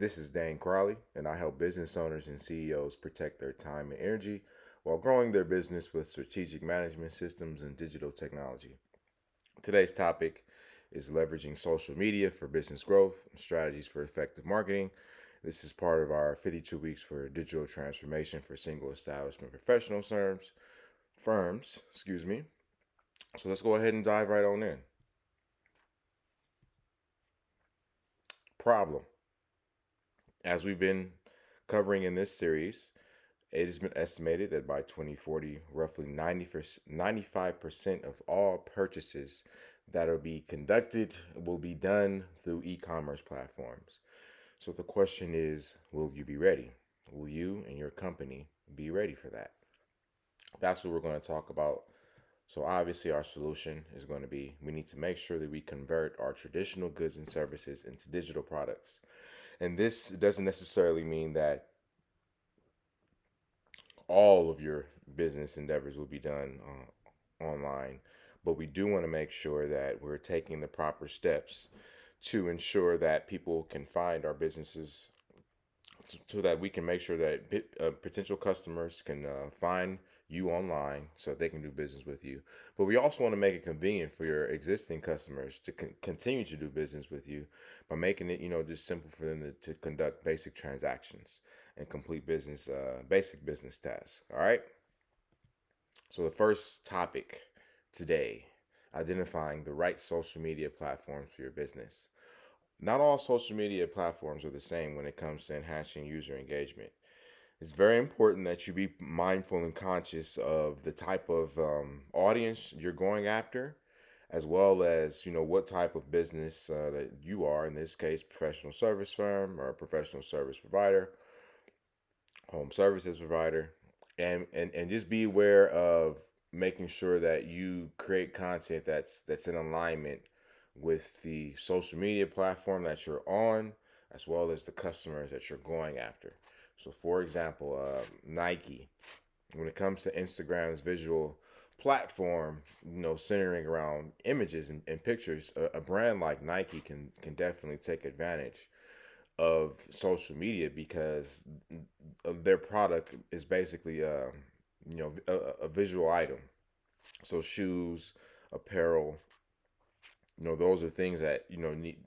This is Dane Crowley, and I help business owners and CEOs protect their time and energy while growing their business with strategic management systems and digital technology. Today's topic is leveraging social media for business growth and strategies for effective marketing. This is part of our 52 weeks for digital transformation for single establishment professional firms. So let's go ahead and dive right on in. Problem. As we've been covering in this series, it has been estimated that by 2040, roughly 95% of all purchases that will be conducted will be done through e commerce platforms. So the question is, will you be ready? Will you and your company be ready for that? That's what we're going to talk about. So, obviously, our solution is going to be we need to make sure that we convert our traditional goods and services into digital products. And this doesn't necessarily mean that all of your business endeavors will be done online, but we do want to make sure that we're taking the proper steps to ensure that people can find our businesses so that we can make sure that potential customers can find you online so that they can do business with you. But we also want to make it convenient for your existing customers to continue to do business with you by making it, just simple for them to conduct basic transactions and complete basic business tasks. All right. So the first topic today, identifying the right social media platforms for your business. Not all social media platforms are the same when it comes to enhancing user engagement. It's very important that you be mindful and conscious of the type of audience you're going after, as well as what type of business that you are. In this case, professional service firm or a professional service provider, home services provider, and just be aware of making sure that you create content that's in alignment with the social media platform that you're on, as well as the customers that you're going after. So, for example, Nike, when it comes to Instagram's visual platform, centering around images and pictures, a brand like Nike can definitely take advantage of social media because their product is basically a visual item. So shoes, apparel, those are things that need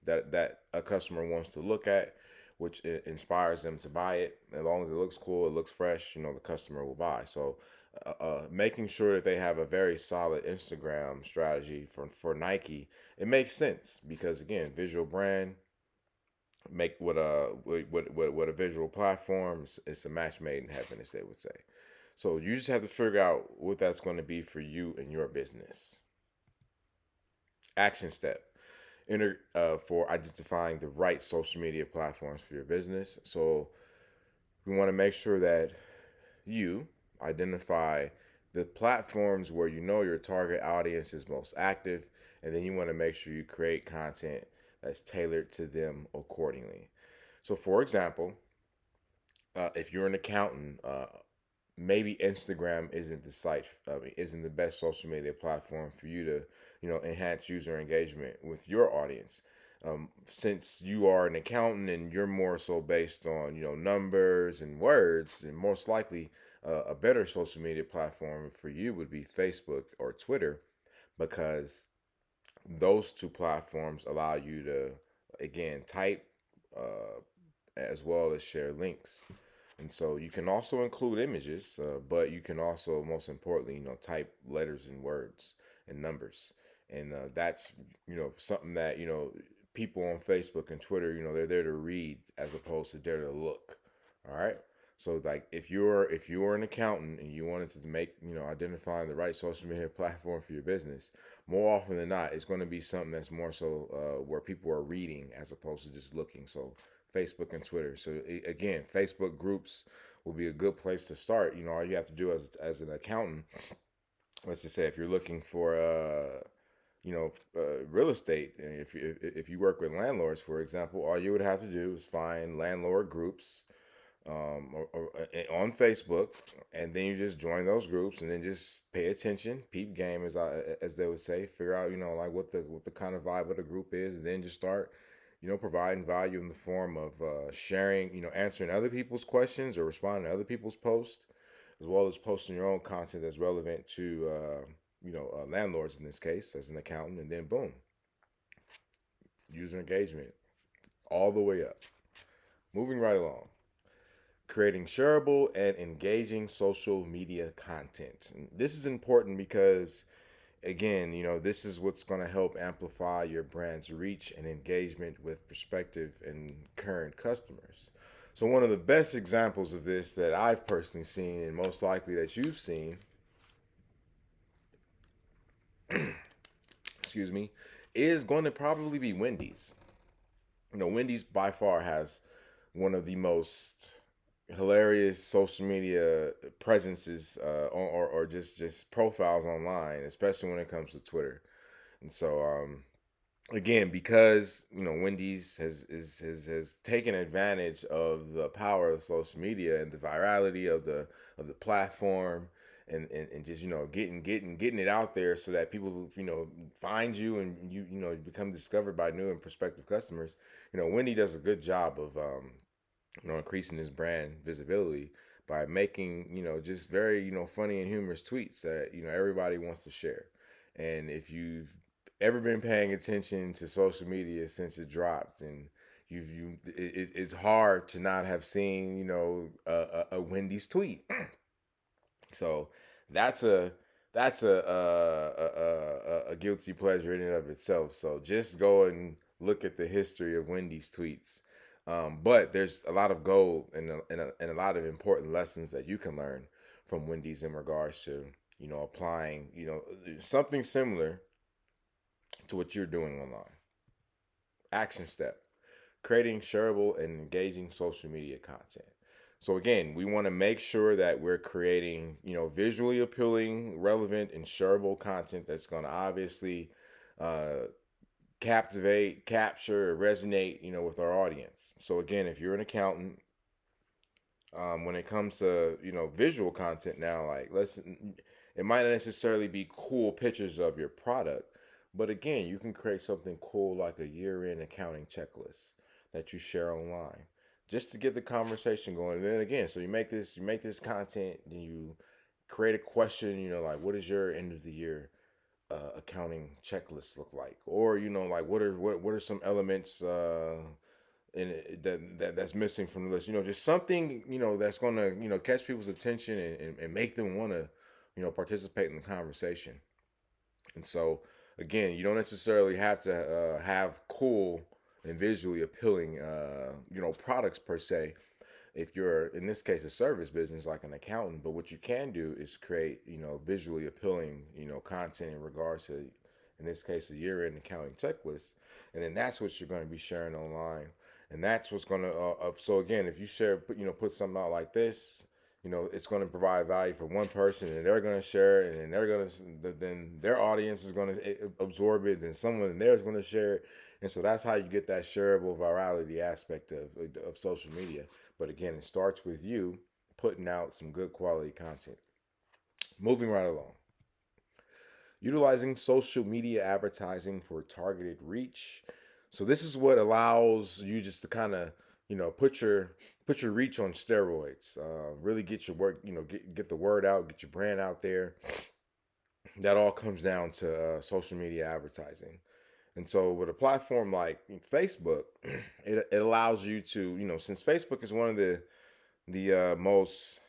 that a customer wants to look at, which inspires them to buy it. As long as it looks cool, it looks fresh, the customer will buy. So making sure that they have a very solid Instagram strategy for Nike, it makes sense because again, visual brand, make what a visual platform is. It's a match made in heaven, as they would say. So you just have to figure out what that's going to be for you and your business. Action step for identifying the right social media platforms for your business. So we want to make sure that you identify the platforms where your target audience is most active, and then you want to make sure you create content that's tailored to them accordingly. So, for example, if you're an accountant, maybe Instagram isn't the site, isn't the best social media platform for you to, enhance user engagement with your audience. Since you are an accountant and you're more so based on, numbers and words, and most likely a better social media platform for you would be Facebook or Twitter, because those two platforms allow you to, again, type uh, as well as share links. And so you can also include images, but you can also, most importantly, type letters and words and numbers. And that's, something that, people on Facebook and Twitter, they're there to read as opposed to there to look. All right. So like if you're an accountant and you wanted to make, identifying the right social media platform for your business, more often than not, it's going to be something that's more so where people are reading as opposed to just looking. So Facebook and Twitter. So again, Facebook groups will be a good place to start. All you have to do as an accountant, let's just say if you're looking for real estate, and if you work with landlords, for example, all you would have to do is find landlord groups on Facebook, and then you just join those groups, and then just pay attention, peep game, as they would say, figure out like what the kind of vibe of the group is, and then just start providing value in the form of sharing, answering other people's questions or responding to other people's posts, as well as posting your own content that's relevant to, landlords in this case, as an accountant, and then boom, user engagement all the way up. Moving right along. Creating shareable and engaging social media content. And this is important because, again, this is what's going to help amplify your brand's reach and engagement with prospective and current customers. So, one of the best examples of this that I've personally seen, and most likely that you've seen, excuse me, is going to probably be Wendy's. Wendy's by far has one of the most hilarious social media presences, or just profiles online, especially when it comes to Twitter. And so, again, because Wendy's has taken advantage of the power of social media and the virality of the platform, and just getting it out there so that people find you, and you become discovered by new and prospective customers. Wendy does a good job of increasing his brand visibility by making just very funny and humorous tweets that everybody wants to share. And if you've ever been paying attention to social media since it dropped, and it's hard to not have seen a Wendy's tweet. So that's a guilty pleasure in and of itself. So just go and look at the history of Wendy's tweets. But there's a lot of gold and a lot of important lessons that you can learn from Wendy's in regards to applying something similar to what you're doing online. Action step: creating shareable and engaging social media content. So again, we want to make sure that we're creating, visually appealing, relevant, and shareable content that's going to obviously uh, captivate, capture, resonate, with our audience. So again, if you're an accountant, when it comes to visual content now, like it might not necessarily be cool pictures of your product, but again, you can create something cool like a year-end accounting checklist that you share online, just to get the conversation going. And then again, so you make this content, then you create a question, like what is your end of the year accounting checklist look like, or like what are some elements in it that's missing from the list. Just something that's going to catch people's attention, and make them want to participate in the conversation. And so again, you don't necessarily have to have cool and visually appealing products per se, if you're in this case a service business like an accountant. But what you can do is create visually appealing content in regards to, in this case, a year-end accounting checklist. And then that's what you're going to be sharing online, and that's what's going to so again, if you put something out like this, it's going to provide value for one person, and they're going to share it, and then their audience is going to absorb it, then someone in there is going to share it. And so that's how you get that shareable virality aspect of social media. But again, it starts with you putting out some good quality content. Moving right along. Utilizing social media advertising for targeted reach. So this is what allows you just to kind of, put your reach on steroids. Really get your work, get the word out, get your brand out there. That all comes down to social media advertising. And so with a platform like Facebook, it allows you to, since Facebook is one of the most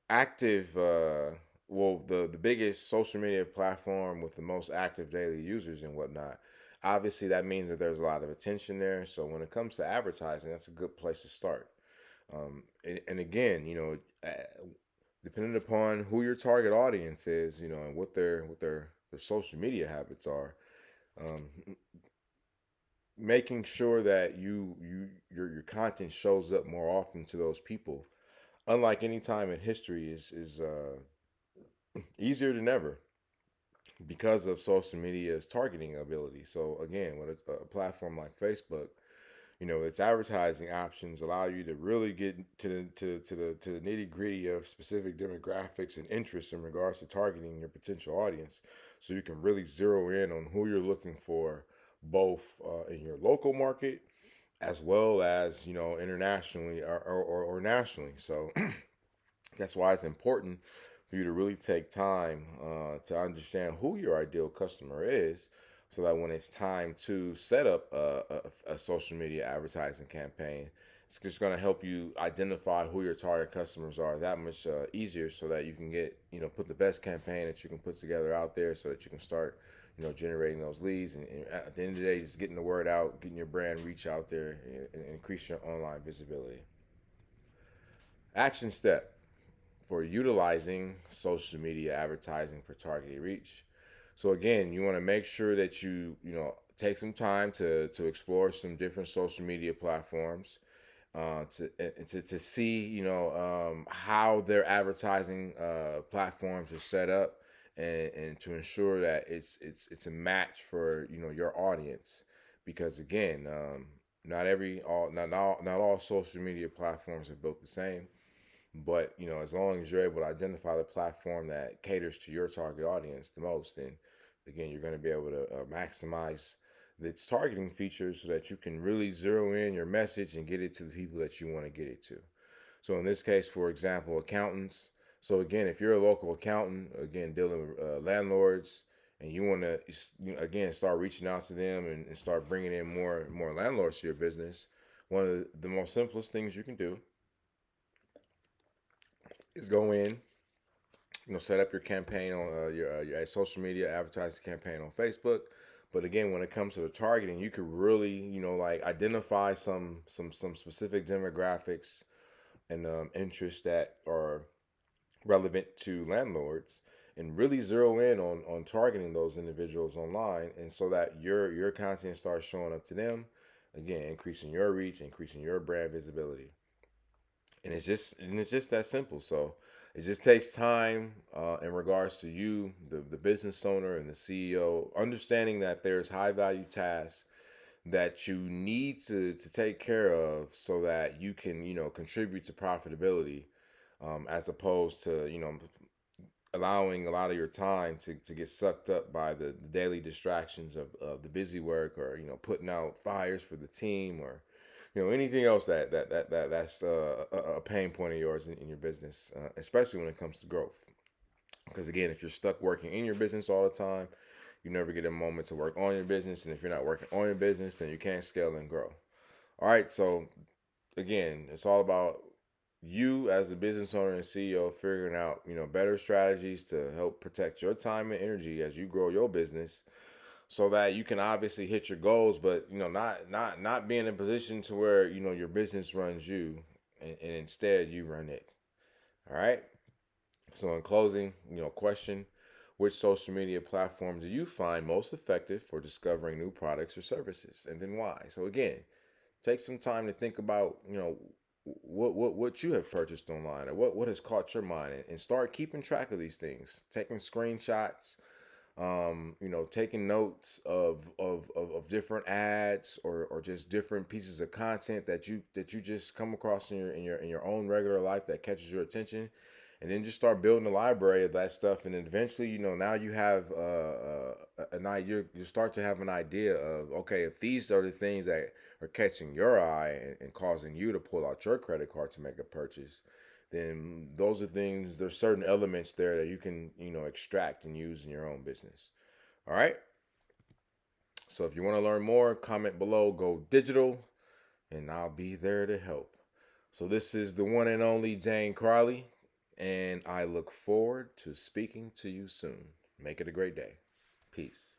active, the biggest social media platform with the most active daily users and whatnot. Obviously, that means that there's a lot of attention there. So when it comes to advertising, that's a good place to start. And again, depending upon who your target audience is, and what their social media habits are, um, making sure that your content shows up more often to those people, unlike any time in history, is easier than ever because of social media's targeting ability. So again, with a platform like Facebook, its advertising options allow you to really get to the nitty gritty of specific demographics and interests in regards to targeting your potential audience, so you can really zero in on who you're looking for both in your local market as well as internationally or nationally. So that's why it's important for you to really take time to understand who your ideal customer is, so that when it's time to set up a social media advertising campaign, it's just going to help you identify who your target customers are that much easier, so that you can get, put the best campaign that you can put together out there, so that you can start, generating those leads. And at the end of the day, just getting the word out, getting your brand reach out there, and increase your online visibility. Action step for utilizing social media advertising for targeted reach. So again, you want to make sure that you take some time to explore some different social media platforms, to see how their advertising platforms are set up, and to ensure that it's a match for your audience. Because again, not all social media platforms are built the same. But as long as you're able to identify the platform that caters to your target audience the most, then again, you're going to be able to maximize its targeting features, so that you can really zero in your message and get it to the people that you want to get it to. So in this case, for example, accountants. So again, if you're a local accountant, again dealing with landlords, and you want to again start reaching out to them, and start bringing in more landlords to your business, one of the most simplest things you can do is go in, set up your campaign on your social media advertising campaign on Facebook. But again, when it comes to the targeting, you could really, like identify some specific demographics and interests that are relevant to landlords, and really zero in on targeting those individuals online, and so that your content starts showing up to them, again increasing your reach, increasing your brand visibility. And it's just that simple. So it just takes time, in regards to you, the business owner and the CEO, understanding that there's high value tasks that you need to take care of, so that you can contribute to profitability, as opposed to allowing a lot of your time to get sucked up by the daily distractions of the busy work, or putting out fires for the team, or anything else that's a pain point of yours in your business, especially when it comes to growth. Because again, if you're stuck working in your business all the time, you never get a moment to work on your business. And if you're not working on your business, then you can't scale and grow. All right, so again, it's all about you as a business owner and CEO figuring out better strategies to help protect your time and energy as you grow your business, so that you can obviously hit your goals, but not be in a position to where your business runs you, and instead you run it. All right. So in closing, question: which social media platform do you find most effective for discovering new products or services, and then why? So again, take some time to think about what you have purchased online, or what has caught your mind, and start keeping track of these things, taking screenshots, taking notes of different ads, or just different pieces of content that you just come across in your own regular life that catches your attention, and then just start building a library of that stuff. And then eventually, now you have an idea. You start to have an idea of, okay, if these are the things that are catching your eye, and causing you to pull out your credit card to make a purchase, then those are things. There's certain elements there that you can extract and use in your own business. All right. So if you want to learn more, comment below. Go digital, and I'll be there to help. So this is the one and only Dhane Crawley, and I look forward to speaking to you soon. Make it a great day. Peace.